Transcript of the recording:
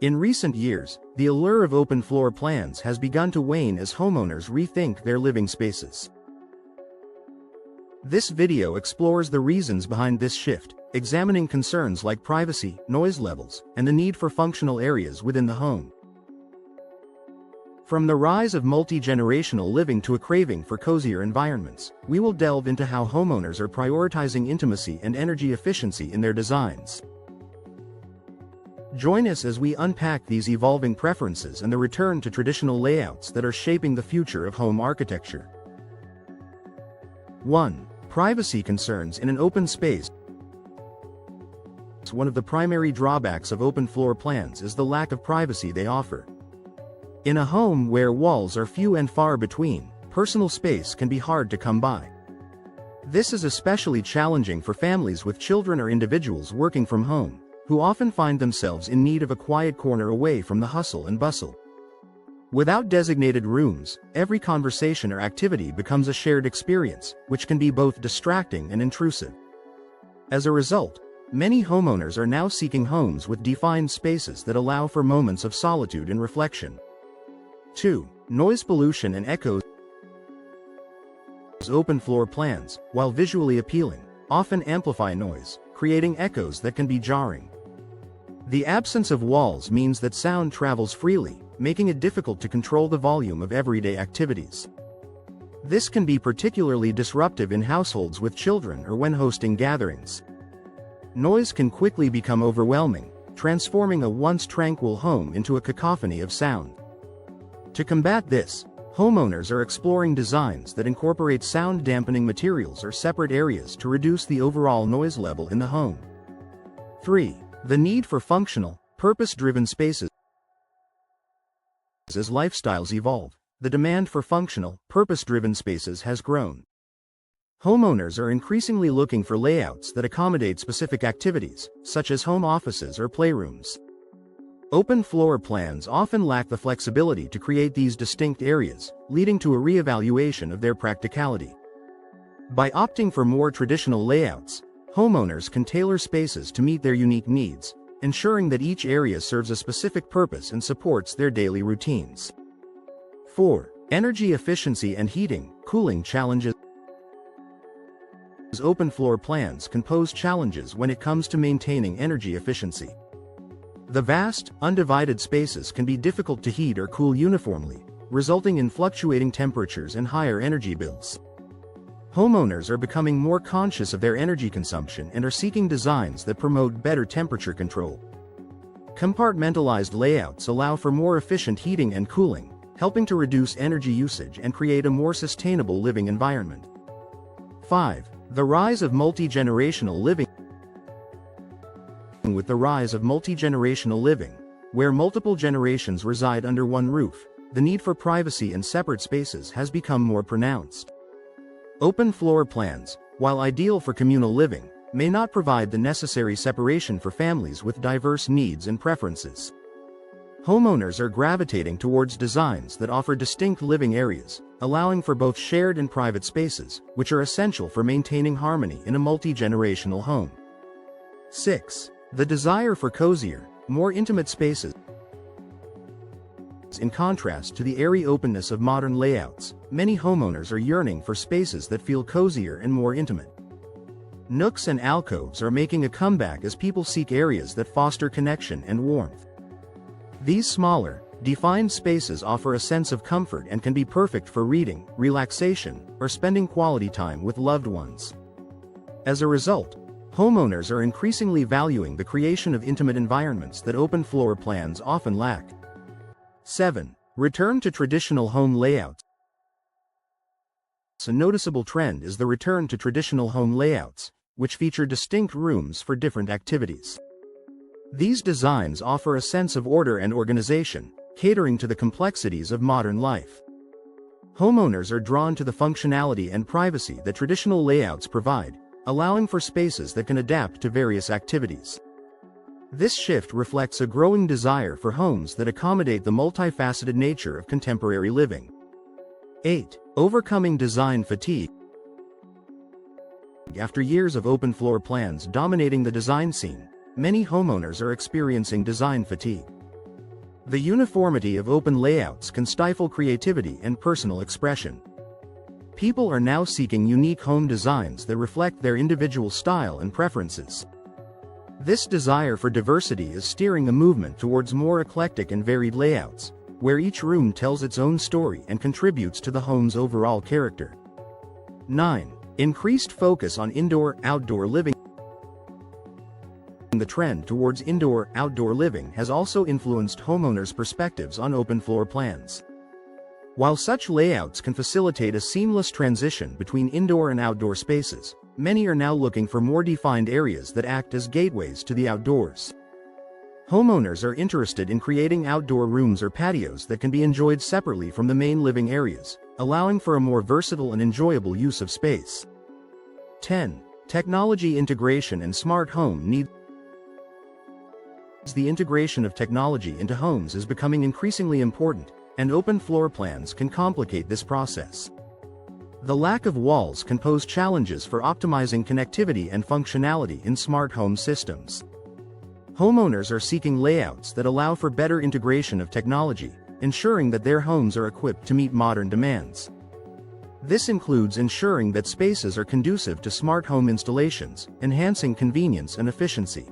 In recent years, the allure of open floor plans has begun to wane as homeowners rethink their living spaces. This video explores the reasons behind this shift, examining concerns like privacy, noise levels, and the need for functional areas within the home. From the rise of multi-generational living to a craving for cozier environments, we will delve into how homeowners are prioritizing intimacy and energy efficiency in their designs. Join us as we unpack these evolving preferences and the return to traditional layouts that are shaping the future of home architecture. 1. Privacy concerns in an open space. One of the primary drawbacks of open floor plans is the lack of privacy they offer. In a home where walls are few and far between, personal space can be hard to come by. This is especially challenging for families with children or individuals working from home, who often find themselves in need of a quiet corner away from the hustle and bustle. Without designated rooms, every conversation or activity becomes a shared experience, which can be both distracting and intrusive. As a result, many homeowners are now seeking homes with defined spaces that allow for moments of solitude and reflection. 2. Noise pollution and echoes. Open floor plans, while visually appealing, often amplify noise, creating echoes that can be jarring. The absence of walls means that sound travels freely, making it difficult to control the volume of everyday activities. This can be particularly disruptive in households with children or when hosting gatherings. Noise can quickly become overwhelming, transforming a once tranquil home into a cacophony of sound. To combat this, homeowners are exploring designs that incorporate sound-dampening materials or separate areas to reduce the overall noise level in the home. 3. The need for functional, purpose-driven spaces. As lifestyles evolve, the demand for functional, purpose-driven spaces has grown. Homeowners are increasingly looking for layouts that accommodate specific activities, such as home offices or playrooms. Open floor plans often lack the flexibility to create these distinct areas, leading to a reevaluation of their practicality. By opting for more traditional layouts, homeowners can tailor spaces to meet their unique needs, ensuring that each area serves a specific purpose and supports their daily routines. 4. Energy efficiency and heating, cooling challenges. Open floor plans can pose challenges when it comes to maintaining energy efficiency. The vast, undivided spaces can be difficult to heat or cool uniformly, resulting in fluctuating temperatures and higher energy bills. Homeowners are becoming more conscious of their energy consumption and are seeking designs that promote better temperature control. Compartmentalized layouts allow for more efficient heating and cooling, helping to reduce energy usage and create a more sustainable living environment. 5. The rise of multi-generational living. With the rise of multi-generational living, where multiple generations reside under one roof, the need for privacy and separate spaces has become more pronounced. Open floor plans, while ideal for communal living, may not provide the necessary separation for families with diverse needs and preferences. Homeowners are gravitating towards designs that offer distinct living areas, allowing for both shared and private spaces, which are essential for maintaining harmony in a multi-generational home. 6. The desire for cozier, more intimate spaces. In contrast to the airy openness of modern layouts, many homeowners are yearning for spaces that feel cozier and more intimate. Nooks and alcoves are making a comeback as people seek areas that foster connection and warmth. These smaller, defined spaces offer a sense of comfort and can be perfect for reading, relaxation, or spending quality time with loved ones. As a result, homeowners are increasingly valuing the creation of intimate environments that open floor plans often lack. 7. Return to traditional home layouts. A noticeable trend is the return to traditional home layouts, which feature distinct rooms for different activities. These designs offer a sense of order and organization, catering to the complexities of modern life. Homeowners are drawn to the functionality and privacy that traditional layouts provide, allowing for spaces that can adapt to various activities. This shift reflects a growing desire for homes that accommodate the multifaceted nature of contemporary living. 8. Overcoming design fatigue. After years of open floor plans dominating the design scene, many homeowners are experiencing design fatigue. The uniformity of open layouts can stifle creativity and personal expression. People are now seeking unique home designs that reflect their individual style and preferences. This desire for diversity is steering a movement towards more eclectic and varied layouts, where each room tells its own story and contributes to the home's overall character. 9. Increased focus on indoor-outdoor living. The trend towards indoor-outdoor living has also influenced homeowners' perspectives on open floor plans. While such layouts can facilitate a seamless transition between indoor and outdoor spaces, many are now looking for more defined areas that act as gateways to the outdoors. Homeowners are interested in creating outdoor rooms or patios that can be enjoyed separately from the main living areas, allowing for a more versatile and enjoyable use of space. 10. Technology integration and smart home needs. The integration of technology into homes is becoming increasingly important, and open floor plans can complicate this process. The lack of walls can pose challenges for optimizing connectivity and functionality in smart home systems. Homeowners are seeking layouts that allow for better integration of technology, ensuring that their homes are equipped to meet modern demands. This includes ensuring that spaces are conducive to smart home installations, enhancing convenience and efficiency.